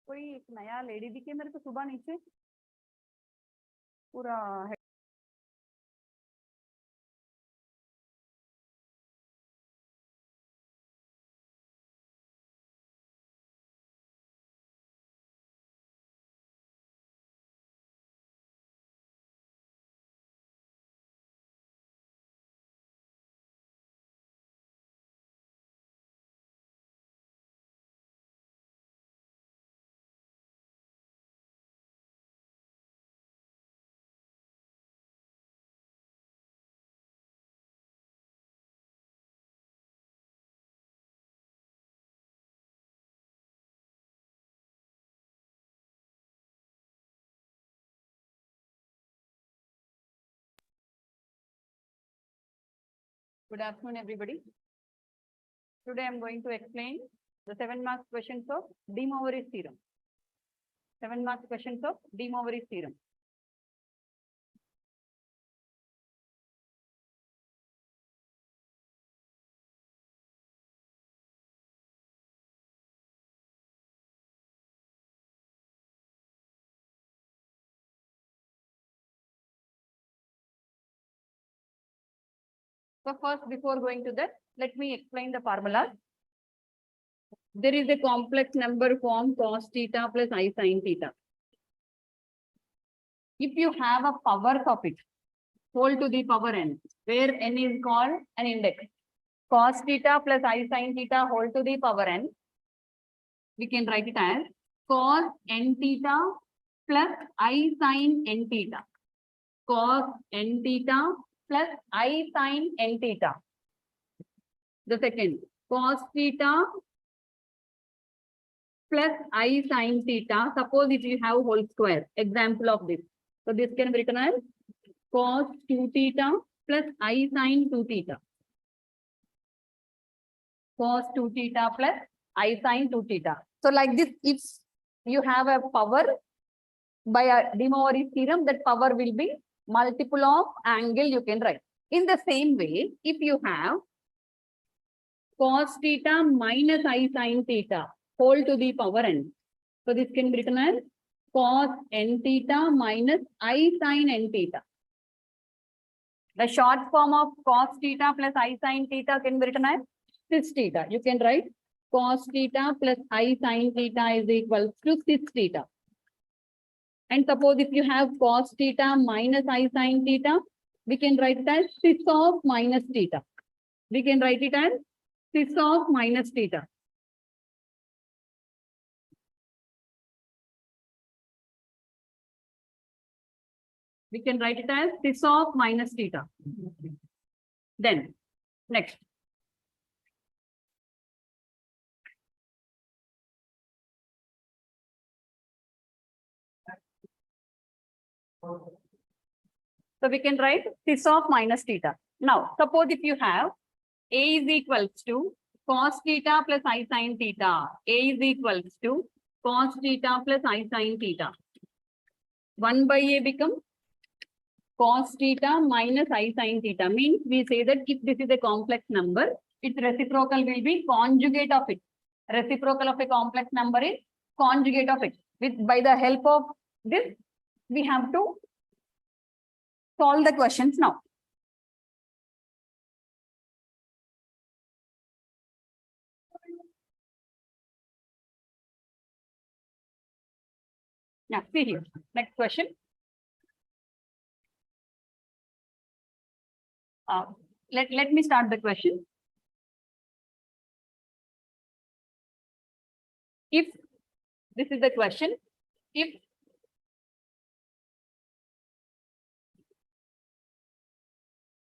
कोई एक नया लेडी दिखे मेरे को सुबह नीचे पूरा Good afternoon, everybody. Today I am going to explain the 7 marks questions of De Moivre's theorem. 7 marks questions of De Moivre's theorem. So first, before going to that, let me explain the formula. There is a complex number form cos theta plus I sin theta. If you have a powers of it, whole to the power n, where n is called an index, cos theta plus I sin theta whole to the power n, we can write it as cos n theta plus I sin n theta. Cos n theta plus I sin n theta. The second, cos theta plus I sin theta. Suppose if you have whole square, example of this. So this can be written as cos 2 theta plus I sin 2 theta. Cos 2 theta plus I sin 2 theta. So like this, if you have a power by a De Moivre's theorem, that power will be multiple of angle you can write. In the same way, if you have cos theta minus I sin theta whole to the power n. So this can be written as cos n theta minus I sin n theta. The short form of cos theta plus I sin theta can be written as cis theta. You can write cos theta plus I sin theta is equal to cis theta. And suppose if you have cos theta minus I sin theta, we can write it as cis of minus theta. We can write it as cis of minus theta. We can write it as cis of minus theta. Then, next. So we can write cis of minus theta. Now, suppose if you have A is equals to cos theta plus I sin theta. A is equals to cos theta plus I sin theta. 1 by A becomes cos theta minus I sin theta. Means we say that if this is a complex number, its reciprocal will be conjugate of it. Reciprocal of a complex number is conjugate of it. By the help of this, we have to solve the questions now. Now, see here. Next question. Let me start the question. If this is the question, if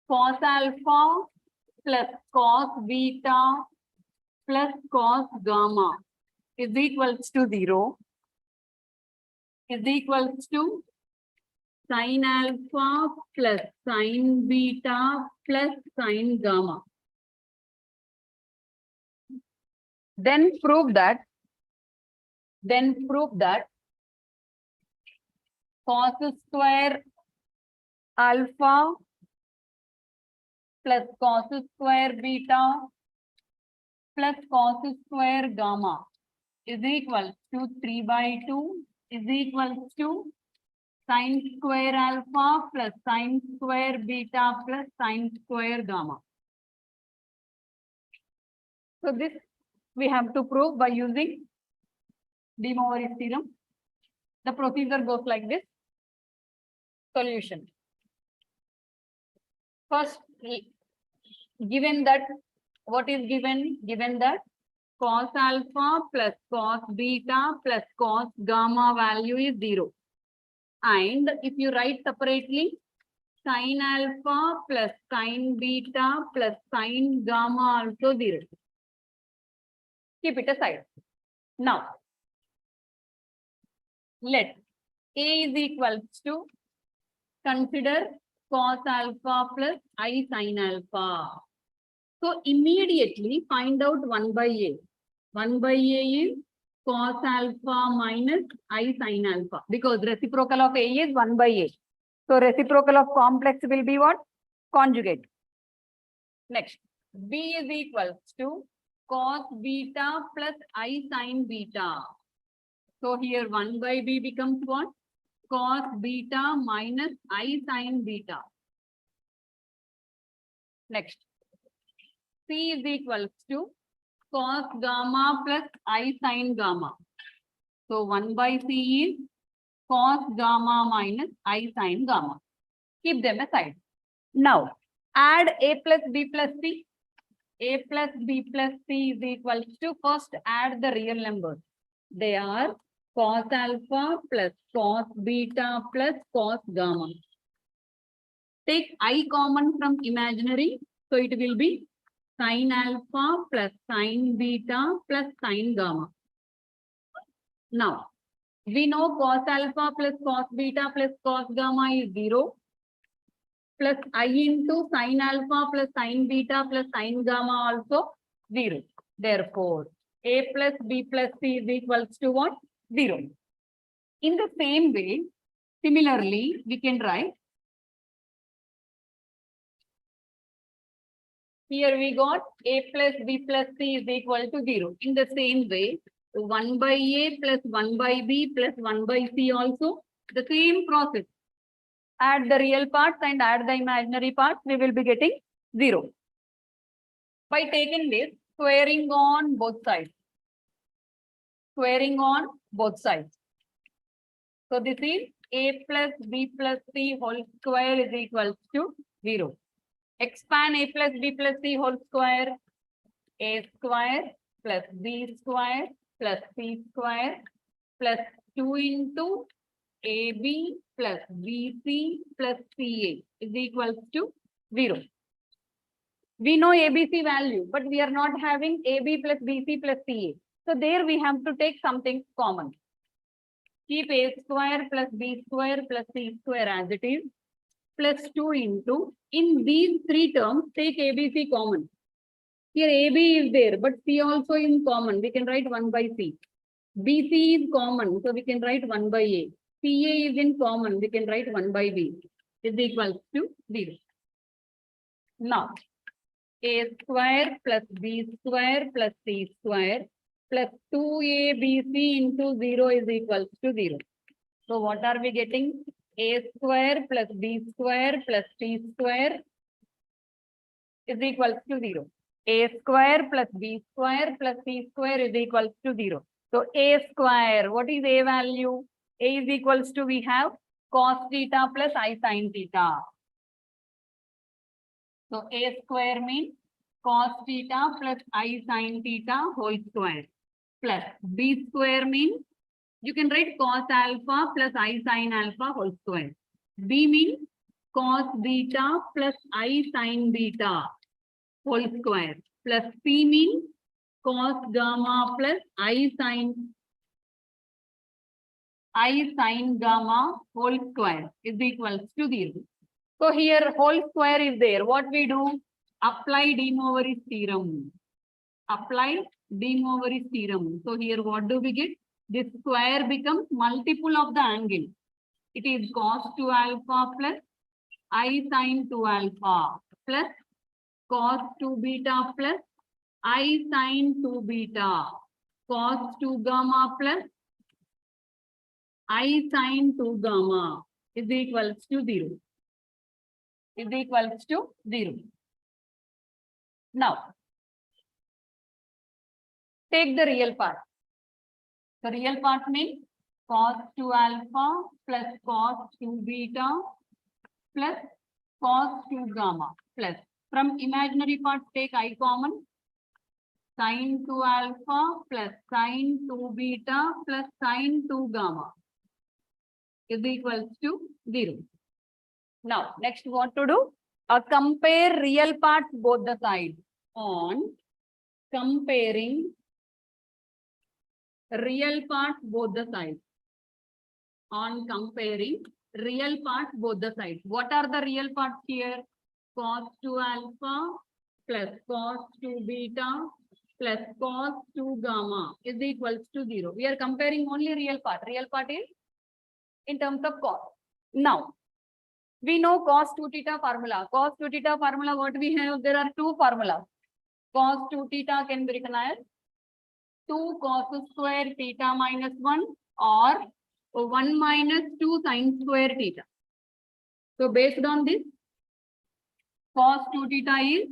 cos alpha plus cos beta plus cos gamma is equals to 0, is equals to sin alpha plus sin beta plus sin gamma. Then prove that cos square alpha plus cos square beta plus cos square gamma is equal to 3 by 2 is equal to sine square alpha plus sine square beta plus sine square gamma. So this we have to prove by using de Moivre's theorem. The procedure goes like this. Solution. First, given that, what is given? Given that cos alpha plus cos beta plus cos gamma value is 0. And if you write separately, sin alpha plus sin beta plus sin gamma also 0. Keep it aside. Now, let A is equal to consider cos alpha plus I sin alpha. So immediately find out 1 by A. 1 by A is cos alpha minus I sin alpha, because reciprocal of A is 1 by A. So reciprocal of complex will be what? Conjugate. Next, B is equal to cos beta plus I sin beta. So here 1 by B becomes what? Cos beta minus I sin beta. Next, C is equal to cos gamma plus I sin gamma. So 1 by C is cos gamma minus I sin gamma. Keep them aside. Now, add A plus B plus C. A plus B plus C is equal to, first add the real numbers. They are cos alpha plus cos beta plus cos gamma. Take I common from imaginary. So it will be sin alpha plus sin beta plus sin gamma. Now, we know cos alpha plus cos beta plus cos gamma is 0. Plus I into sin alpha plus sin beta plus sin gamma also 0. Therefore, A plus B plus C is equals to what? 0. In the same way, similarly, we can write. Here we got A plus B plus C is equal to 0. In the same way, 1 by A plus 1 by B plus 1 by C also the same process. Add the real parts and add the imaginary parts, we will be getting 0. By taking this, squaring on both sides. Squaring on both sides. So this is A plus B plus C whole square is equal to 0. Expand A plus B plus C whole square. A square plus B square plus C square plus 2 into AB plus BC plus CA is equal to 0. We know ABC value, but we are not having AB plus BC plus CA. So there we have to take something common. Keep A square plus B square plus C square as it is, plus 2 into, in these three terms, take ABC common. Here AB is there, but C also is common. We can write 1 by C. BC is common, so we can write 1 by A. CA is in common, we can write 1 by B is equal to 0. Now, A square plus B square plus C square plus 2ABC into 0 is equal to 0. So what are we getting? A square plus B square plus C square is equal to 0. A square plus B square plus C square is equal to 0. So A square, what is A value? A is equals to, we have cos theta plus I sin theta. So A square means cos theta plus I sin theta whole square plus B square means you can write cos alpha plus I sin alpha whole square. B means cos beta plus I sin beta whole square plus C means cos gamma plus I sin gamma whole square is equals to 0. So here whole square is there. What we do? Apply de Moivre's theorem. Apply de Moivre's theorem. So here what do we get? This square becomes multiple of the angle. It is cos 2 alpha plus I sin 2 alpha plus cos 2 beta plus I sin 2 beta cos 2 gamma plus I sin 2 gamma is equals to 0. Is equals to 0. Now, take the real part. The real part means cos 2 alpha plus cos 2 beta plus cos 2 gamma plus. From imaginary part, take I common. Sin 2 alpha plus sin 2 beta plus sin 2 gamma is equals to 0. Now, next what to do? Compare real parts both the sides. On comparing real parts both the sides. On comparing real parts both the sides. What are the real parts here? Cos 2 alpha plus cos 2 beta plus cos 2 gamma is equals to 0. We are comparing only real part. Real part is in terms of cos. Now, we know cos 2 theta formula. Cos 2 theta formula, what we have? There are two formulas. Cos 2 theta can be written as 2 cos square theta minus 1 or 1 minus 2 sin square theta. So based on this, cos 2 theta is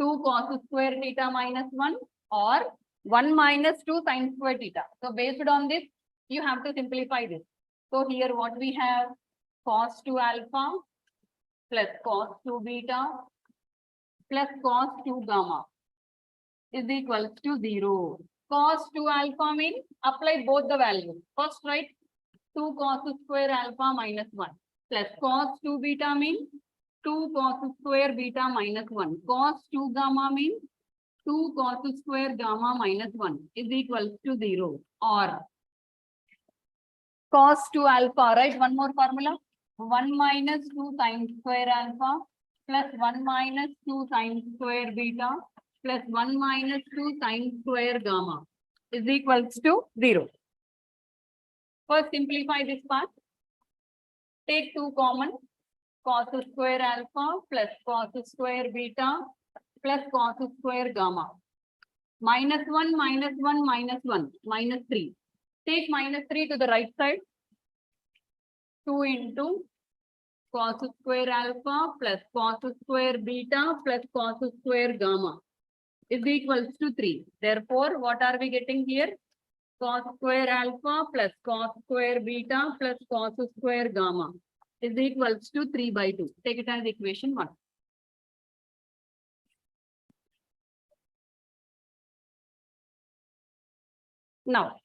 2 cos square theta minus 1 or 1 minus 2 sin square theta. So based on this, you have to simplify this. So here what we have? Cos 2 alpha plus cos 2 beta plus cos 2 gamma is equals to 0. Cos 2 alpha means apply both the values. First write 2 cos square alpha minus 1 plus cos 2 beta means 2 cos square beta minus 1. Cos 2 gamma means 2 cos square gamma minus 1 is equals to 0. Or cos 2 alpha, right? One more formula. 1 minus 2 sin square alpha plus 1 minus 2 sin square beta plus 1 minus 2 sin square gamma is equals to 0. First, simplify this part. Take 2 common. Cos square alpha plus cos square beta plus cos square gamma. Minus 1, minus 1, minus 1, minus 3. Take minus 3 to the right side. 2 into cos square alpha plus cos square beta plus cos square gamma is equals to 3. Therefore, what are we getting here? Cos square alpha plus cos square beta plus cos square gamma is equals to 3 by 2. Take it as equation 1. Now,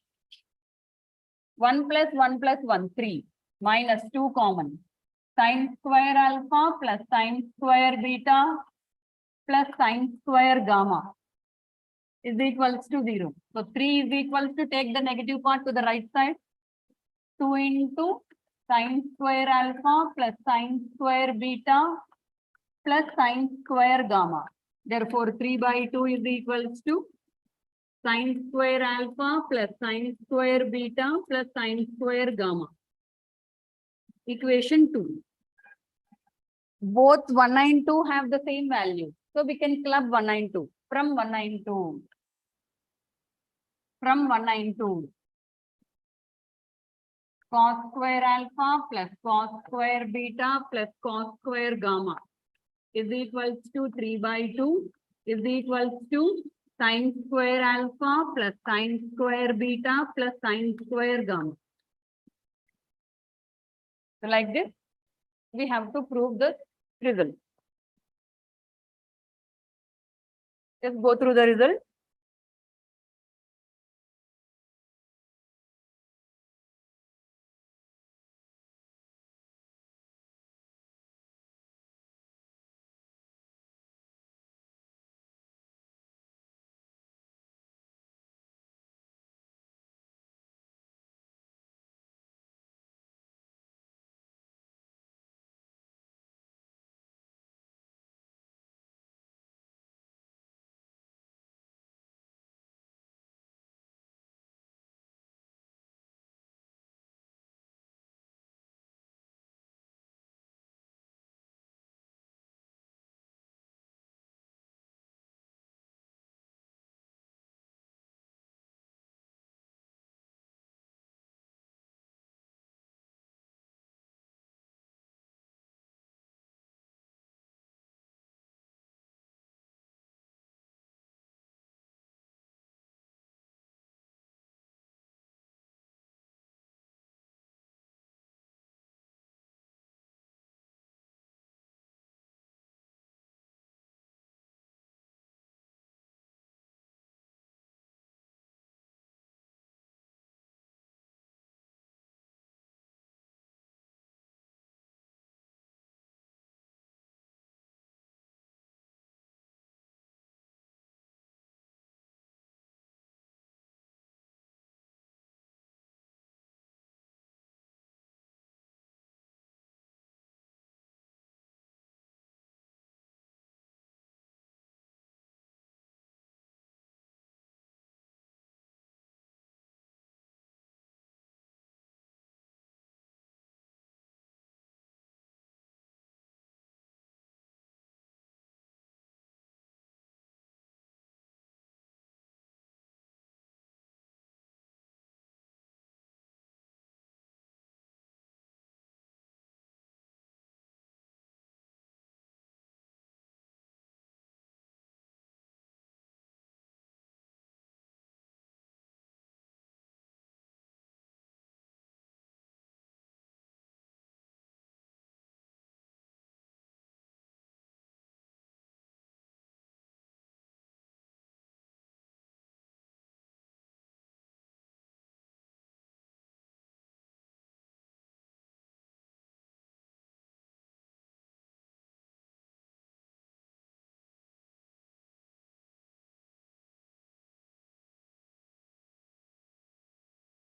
1 plus 1 plus 1, 3 minus 2 common. Sin square alpha plus sin square beta plus sin square gamma is equals to 0. So 3 is equals to, take the negative part to the right side. 2 into sin square alpha plus sin square beta plus sin square gamma. Therefore, 3 by 2 is equals to sin square alpha plus sin square beta plus sin square gamma. Equation 2. Both 1 and 2 have the same value. So we can club 1 and 2. From 1 and 2. From 1 and 2. Cos square alpha plus cos square beta plus cos square gamma is equals to 3 by 2 is equals to sin square alpha plus sin square beta plus sin square gamma. So like this, we have to prove the result. Just go through the result.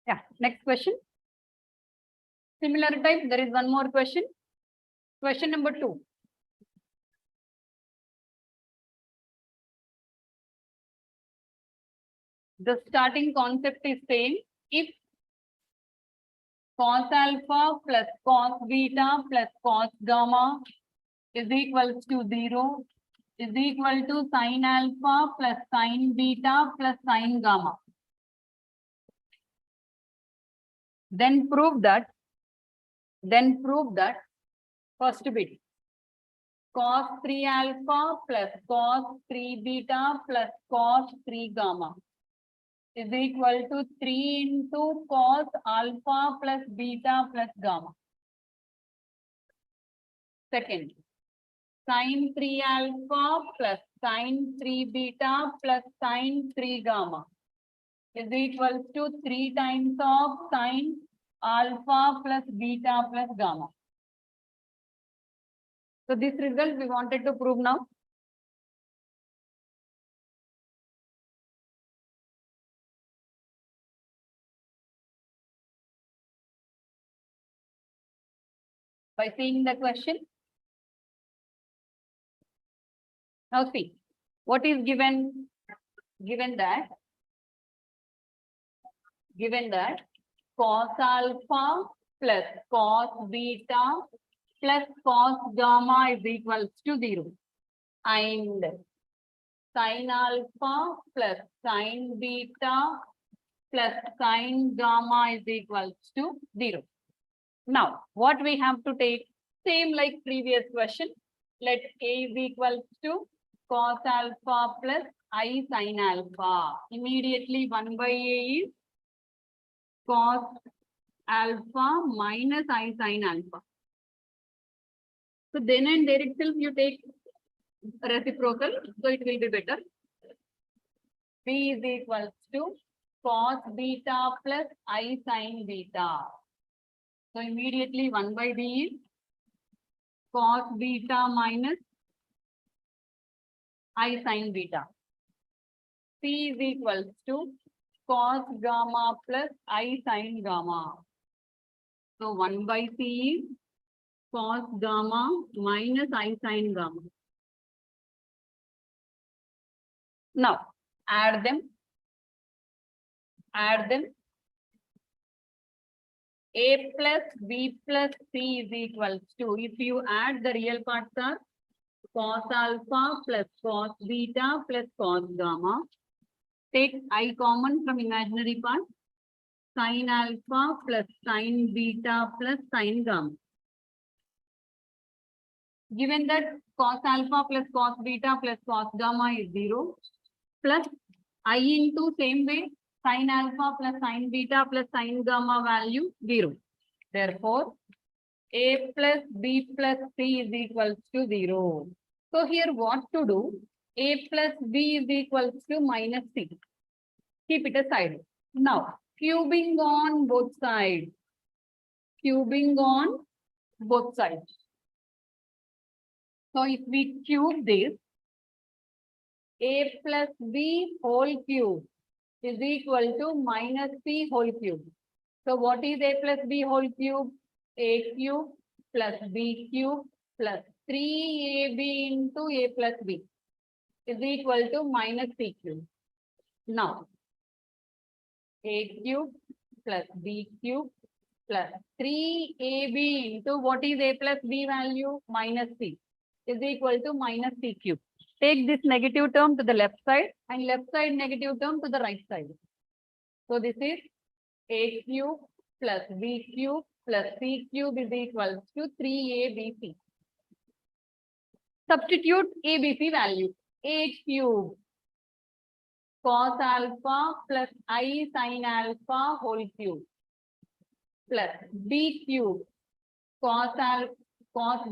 Yeah, next question. Similar type, there is one more question. Question number 2. The starting concept is same. If cos alpha plus cos beta plus cos gamma is equals to 0 is equal to sin alpha plus sin beta plus sin gamma. Then prove that first bit cos 3 alpha plus cos 3 beta plus cos 3 gamma is equal to 3 into cos alpha plus beta plus gamma. Second, sin 3 alpha plus sin 3 beta plus sin 3 gamma is equal to 3 times of sin alpha plus beta plus gamma. So this result we wanted to prove now. By seeing the question. Now see, what is given? Given that cos alpha plus cos beta plus cos gamma is equals to 0. And sin alpha plus sin beta plus sin gamma is equals to 0. Now, what we have to take? Same like previous question. Let A is equals to cos alpha plus I sin alpha. Immediately 1 by A is cos alpha minus I sin alpha. So then and there itself you take reciprocal, so it will be better. B is equals to cos beta plus I sin beta. So immediately 1 by B is cos beta minus I sin beta. C is equals to cos gamma plus I sin gamma. So 1 by C is cos gamma minus I sin gamma. Now add them. A plus B plus C is equals to, if you add the real parts are cos alpha plus cos beta plus cos gamma. Take I common from imaginary part. Sin alpha plus sin beta plus sin gamma. Given that cos alpha plus cos beta plus cos gamma is 0, plus I into same way sin alpha plus sin beta plus sin gamma value 0. Therefore, A plus B plus C is equals to 0. So here what to do? A plus B is equals to minus C. Keep it aside. Now, cubing on both sides. So if we cube this, A plus B whole cube is equal to minus C whole cube. So what is A plus B whole cube? A cube plus B cube plus 3AB into A plus B is equal to minus C cube. Now, A cube plus B cube plus 3AB into what is A plus B value? Minus C is equal to minus C cube. Take this negative term to the left side and left side negative term to the right side. So this is A cube plus B cube plus C cube is equal to 3ABC. Substitute ABC value. A cube cos alpha plus I sin alpha whole cube plus B cube cos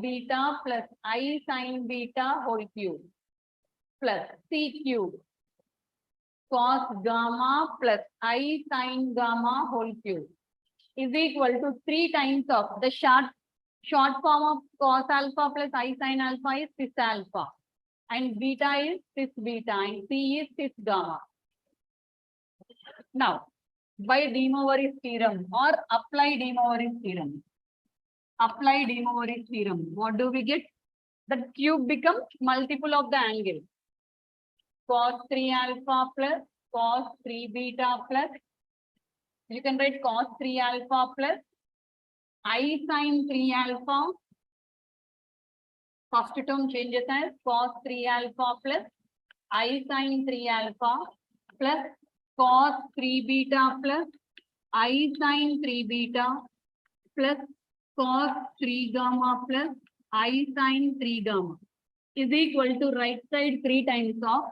beta plus I sin beta whole cube plus C cube cos gamma plus I sin gamma whole cube is equal to 3 times of the short form of cos alpha plus I sin alpha is cis alpha and beta is cis beta and C is cis gamma. Now by De Moivre's theorem or apply De Moivre's theorem. Apply De Moivre's theorem. What do we get? The cube becomes multiple of the angle. Cos 3 alpha plus cos 3 beta plus. You can write cos 3 alpha plus I sin 3 alpha. First term changes as cos 3 alpha plus I sin 3 alpha plus cos 3 beta plus I sin 3 beta plus cos 3 gamma plus I sin 3 gamma is equal to right side 3 times of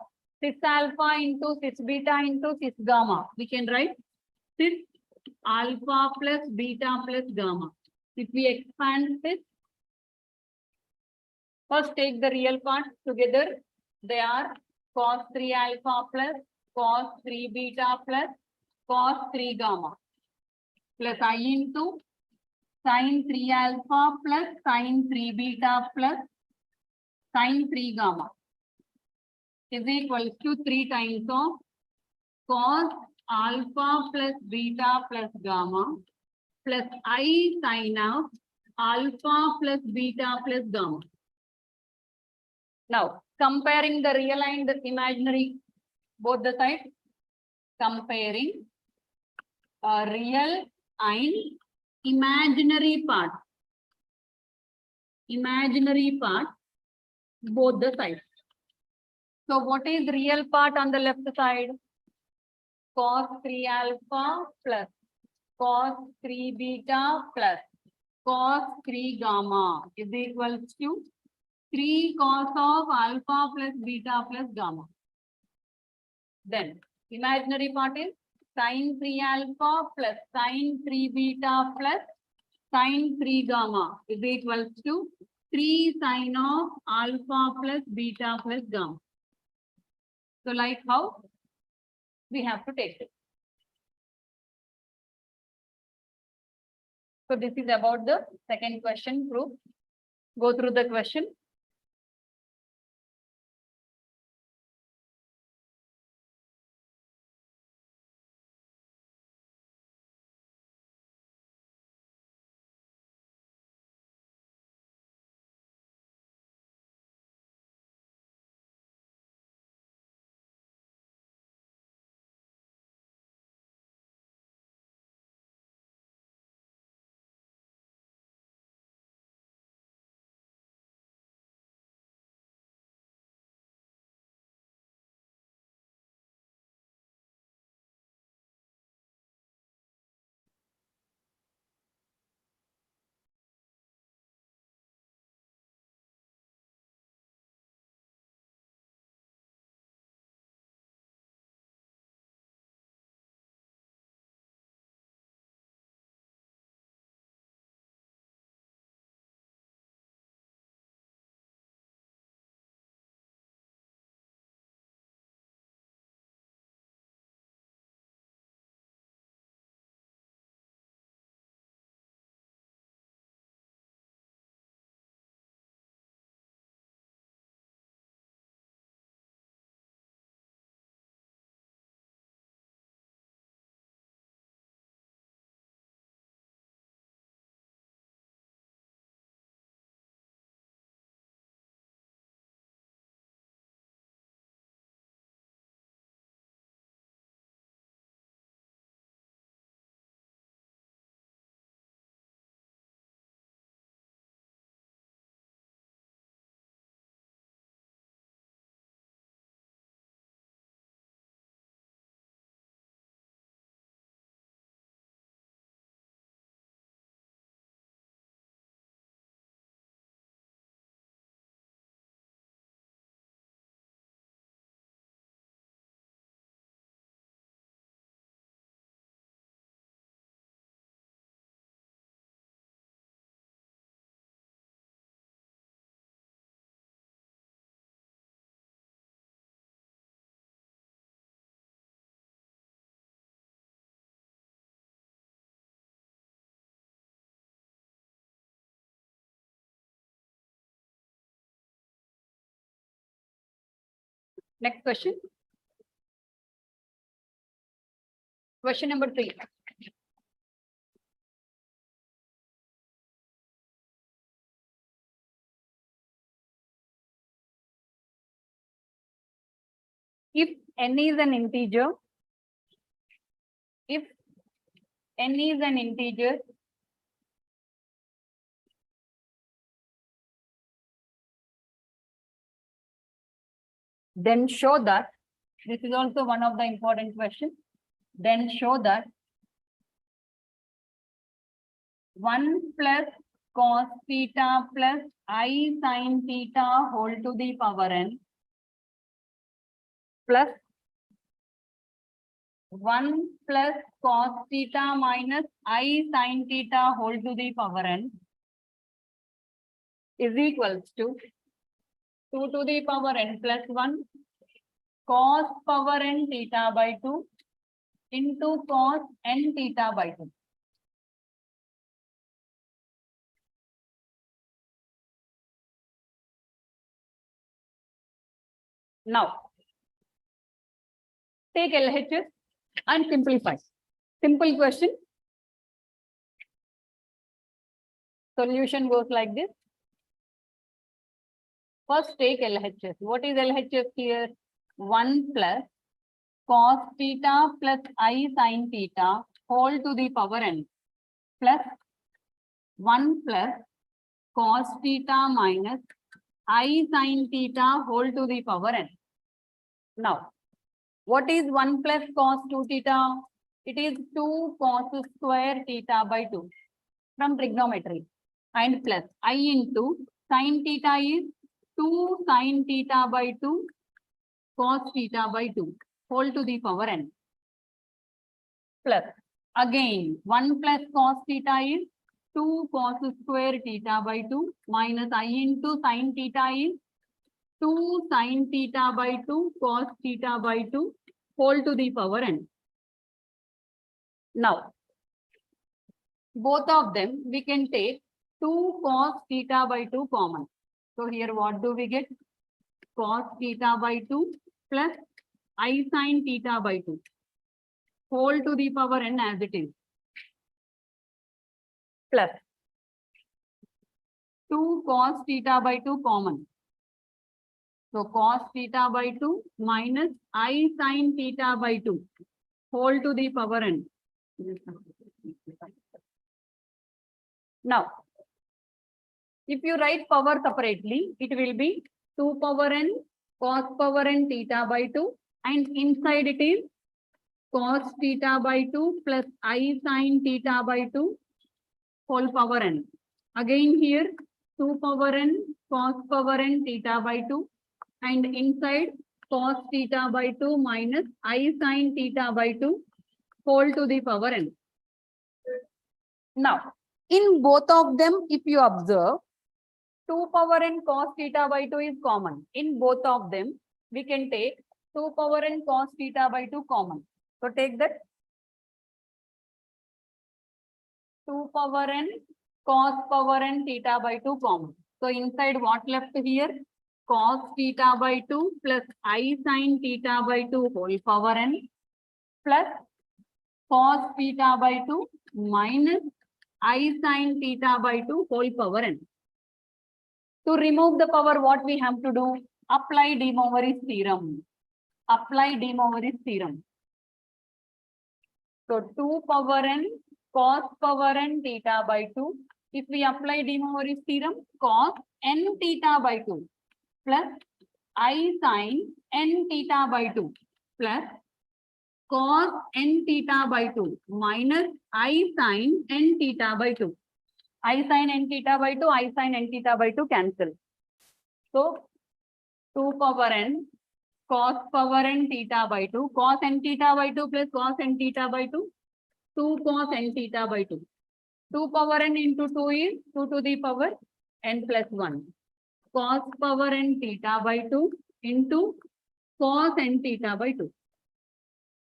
cis alpha into cis beta into cis gamma. We can write cis alpha plus beta plus gamma. If we expand this, first take the real parts together. They are cos 3 alpha plus cos 3 beta plus cos 3 gamma plus I into sin 3 alpha plus sin 3 beta plus sin 3 gamma is equal to 3 times of cos alpha plus beta plus gamma plus I sin of alpha plus beta plus gamma. Now, comparing the real and the imaginary, both the sides, comparing real and imaginary part, both the sides. So what is real part on the left side? Cos 3 alpha plus cos 3 beta plus cos 3 gamma is equal to 3 cos of alpha plus beta plus gamma. Then imaginary part is sin 3 alpha plus sin 3 beta plus sin 3 gamma is equal to 3 sin of alpha plus beta plus gamma. So like how we have to take it. So this is about the second question proof. Go through the question. Next question. Question number 3. If n is an integer, if n is an integer, then show that, this is also one of the important questions, then show that 1 plus cos theta plus I sin theta whole to the power n plus 1 plus cos theta minus I sin theta whole to the power n is equals to 2 to the power n plus 1 cos power n theta by 2 into cos n theta by 2. Now, take LHS and simplify. Simple question. Solution goes like this. First take LHS. What is LHS here? 1 plus cos theta plus I sin theta whole to the power n plus 1 plus cos theta minus I sin theta whole to the power n. Now, what is 1 plus cos 2 theta? It is 2 cos square theta by 2 from trigonometry, and plus I into sin theta is 2 sin theta by 2 cos theta by 2 whole to the power n plus again 1 plus cos theta is 2 cos square theta by 2 minus I into sin theta is 2 sin theta by 2 cos theta by 2 whole to the power n. Now, both of them we can take 2 cos theta by 2 common. So here what do we get? Cos theta by 2 plus I sin theta by 2 whole to the power n as it is plus 2 cos theta by 2 common. So cos theta by 2 minus I sin theta by 2 whole to the power n. Now, if you write power separately, it will be 2 power n cos power n theta by 2, and inside it is cos theta by 2 plus I sin theta by 2 whole power n. Again here 2 power n cos power n theta by 2, and inside cos theta by 2 minus I sin theta by 2 whole to the power n. Now, in both of them, if you observe, 2 power n cos theta by 2 is common. In both of them, we can take 2 power n cos theta by 2 common. So take that 2 power n cos power n theta by 2 common. So inside what left here? Cos theta by 2 plus I sin theta by 2 whole power n plus cos theta by 2 minus I sin theta by 2 whole power n. To remove the power, what we have to do? Apply de Moivre's theorem. Apply de Moivre's theorem. So 2 power n cos power n theta by 2. If we apply de Moivre's theorem, cos n theta by 2 plus I sin n theta by 2 plus cos n theta by 2 minus I sin n theta by 2. I sin n theta by 2, I sin n theta by 2 cancel. So 2 power n cos power n theta by 2, cos n theta by 2 plus cos n theta by 2, 2 cos n theta by 2. 2 power n into 2 is 2 to the power n plus 1. Cos power n theta by 2 into cos n theta by 2.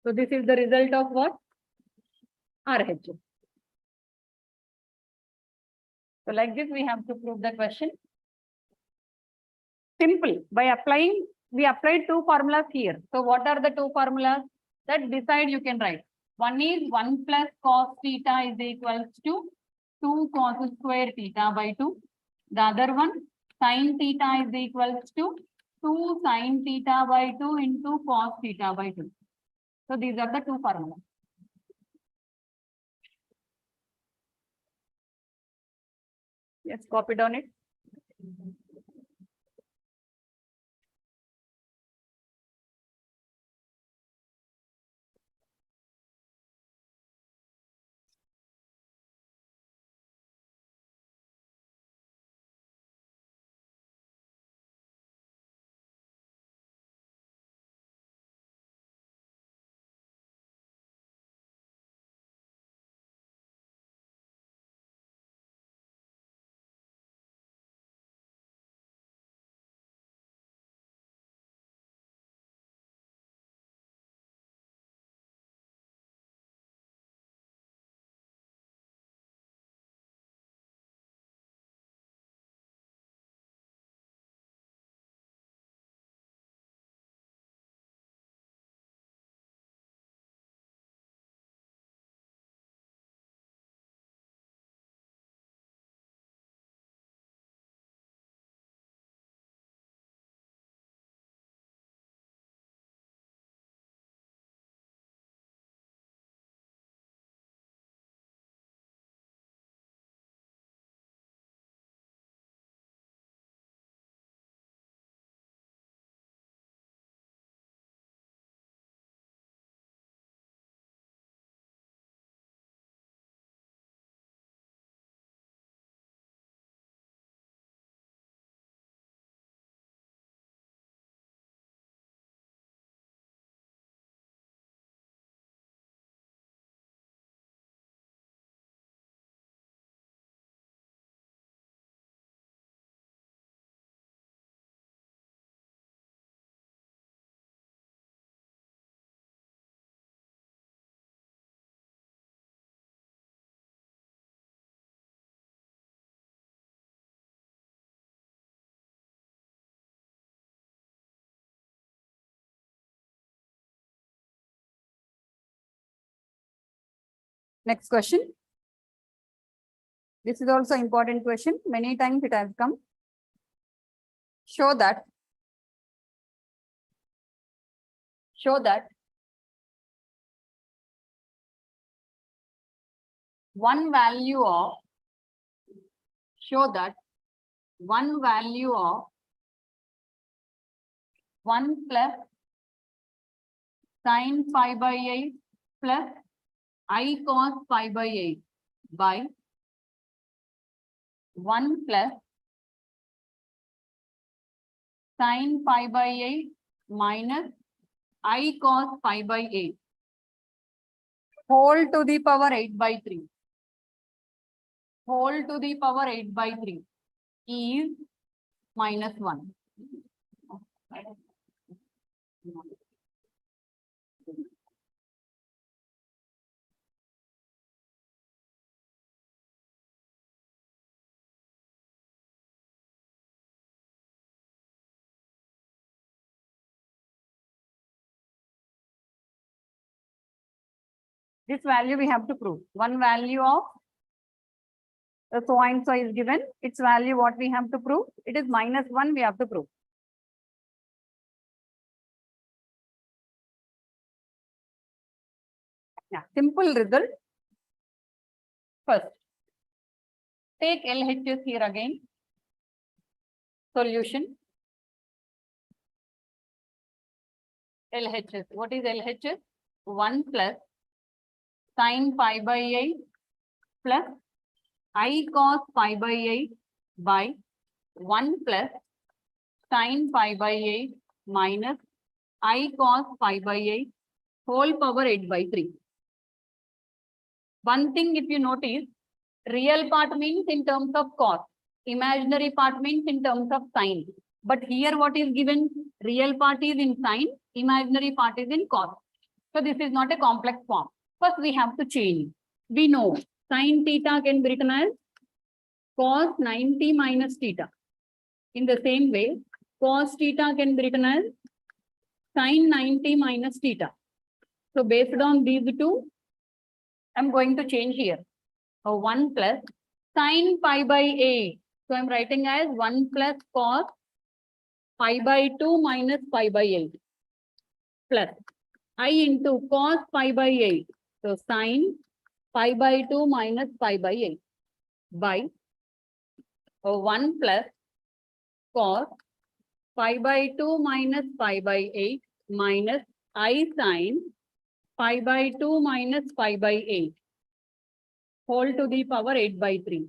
So this is the result of what? RHS. So like this, we have to prove the question. Simple. By applying, we applied 2 formulas here. So what are the 2 formulas? That beside you can write. One is 1 plus cos theta is equals to 2 cos square theta by 2. The other one, sin theta is equals to 2 sin theta by 2 into cos theta by 2. So these are the two formulas. Yes, copy down it. Next question. This is also important question. Many times it has come. Show that one value of 1 plus sin pi by 8 plus I cos pi by 8 by 1 plus sin pi by 8 minus I cos pi by 8 whole to the power 8 by 3. Whole to the power 8 by 3 is minus 1. This value we have to prove. One value of so and so is given. Its value what we have to prove? It is minus 1 we have to prove. Yeah, simple result. First, take LHS here again. Solution. LHS. What is LHS? 1 plus sin pi by 8 plus I cos pi by 8 by 1 plus sin pi by 8 minus I cos pi by 8 whole power 8 by 3. One thing if you notice, real part means in terms of cos, imaginary part means in terms of sin. But here what is given? Real part is in sin, imaginary part is in cos. So this is not a complex form. First we have to change. We know sin theta can be written as cos 90 minus theta. In the same way, cos theta can be written as sin 90 minus theta. So based on these two, I'm going to change here. So 1 plus sine pi by 8. So I'm writing as 1 plus cos pi by 2 minus pi by 8 plus I into cos pi by 8. So sine pi by 2 minus pi by 8 by 1 plus cos pi by 2 minus pi by 8 minus I sine pi by 2 minus pi by 8 whole to the power 8 by 3.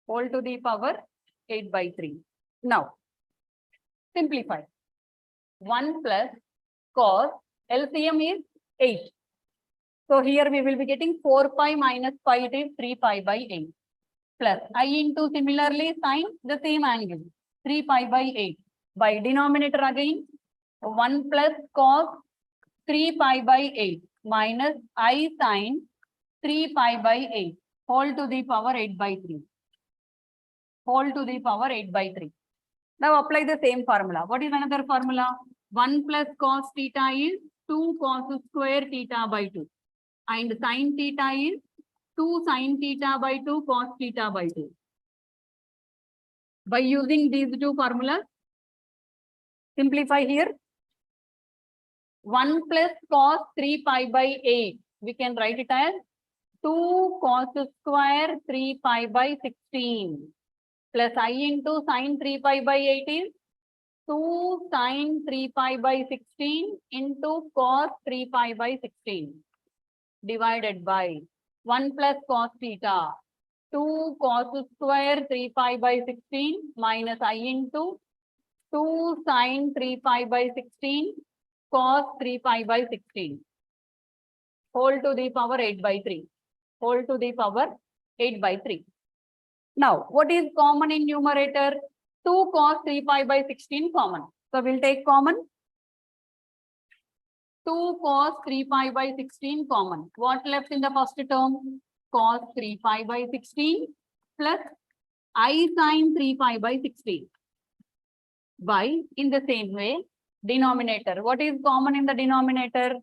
Whole to the power 8 by 3. Now, simplify. 1 plus cos LCM is 8. So here we will be getting 4 pi minus pi, it is 3 pi by 8 plus I into similarly sine the same angle 3 pi by 8 by denominator again 1 plus cos 3 pi by 8 minus I sine 3 pi by 8 whole to the power 8 by 3. Whole to the power 8 by 3. Now apply the same formula. What is another formula? 1 plus cos theta is 2 cos square theta by 2. And sin theta is 2 sin theta by 2 cos theta by 2. By using these two formulas, simplify here. 1 plus cos 3 pi by 8. We can write it as 2 cos square 3 pi by 16. Plus I into sine 3 pi by 8 is 2 sine 3 pi by 16 into cos 3 pi by 16 divided by 1 plus cos theta 2 cos square 3 pi by 16 minus I into 2 sine 3 pi by 16 cos 3 pi by 16 whole to the power 8 by 3. Whole to the power 8 by 3. Now, what is common in numerator? 2 cos 3 pi by 16 common. So, we'll take common. 2 cos 3 pi by 16 common. What left in the first term? Cos 3 pi by 16 plus I sine 3 pi by 16. By, in the same way, denominator. What is common in the denominator?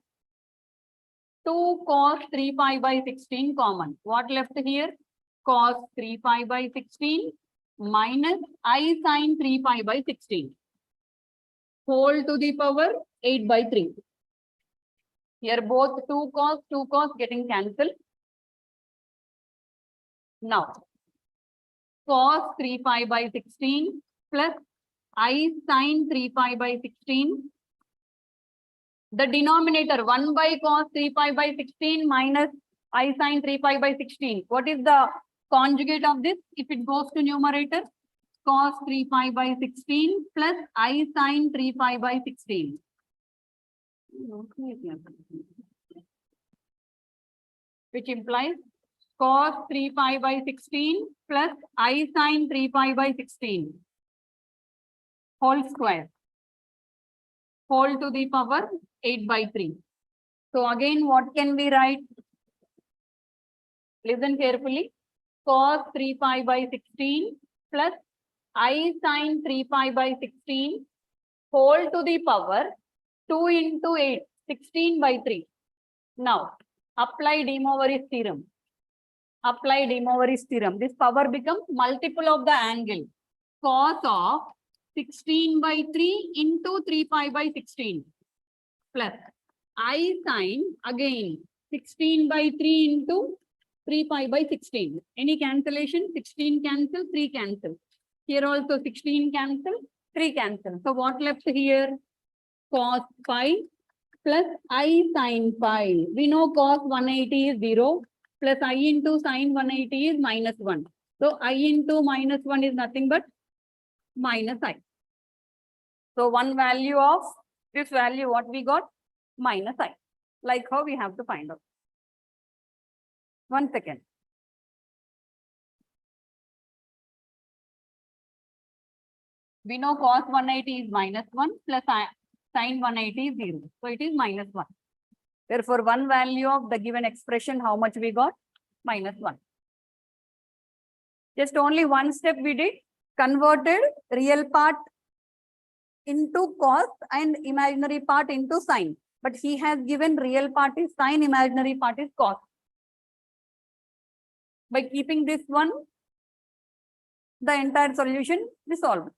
2 cos 3 pi by 16 common. What left here? Cos 3 pi by 16 minus I sine 3 pi by 16 whole to the power 8 by 3. Here both 2 cos getting cancelled. Now, cos 3 pi by 16 plus I sine 3 pi by 16. The denominator 1 by cos 3 pi by 16 minus I sine 3 pi by 16. What is the conjugate of this? If it goes to numerator, cos 3 pi by 16 plus I sine 3 pi by 16. Which implies cos 3 pi by 16 plus I sine 3 pi by 16 whole square whole to the power 8 by 3. So again, what can we write? Listen carefully. Cos 3 pi by 16 plus I sine 3 pi by 16 whole to the power 2 into 8, 16 by 3. Now, apply De Moivre's theorem. Apply De Moivre's theorem. This power becomes multiple of the angle. Cos of 16 by 3 into 3 pi by 16 plus I sine again 16 by 3 into 3 pi by 16. Any cancellation? 16 cancel, 3 cancel. Here also 16 cancel, 3 cancel. So what left here? Cos pi plus I sine pi. We know cos 180 is 0 plus I into sine 180 is minus 1. So I into minus 1 is nothing but minus I. So one value of this value, what we got? Minus I. Like how we have to find out. 1 second. We know cos 180 is minus 1 plus sin 180 is 0. So it is minus 1. Therefore, one value of the given expression, how much we got? Minus 1. Just only one step we did. Converted real part into cos and imaginary part into sine. but he has given real part is sine, imaginary part is cos. By keeping this one, the entire solution resolved.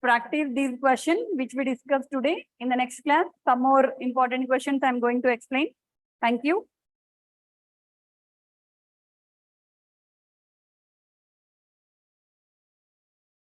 Practice these questions which we discussed today. In the next class, some more important questions I'm going to explain. Thank you.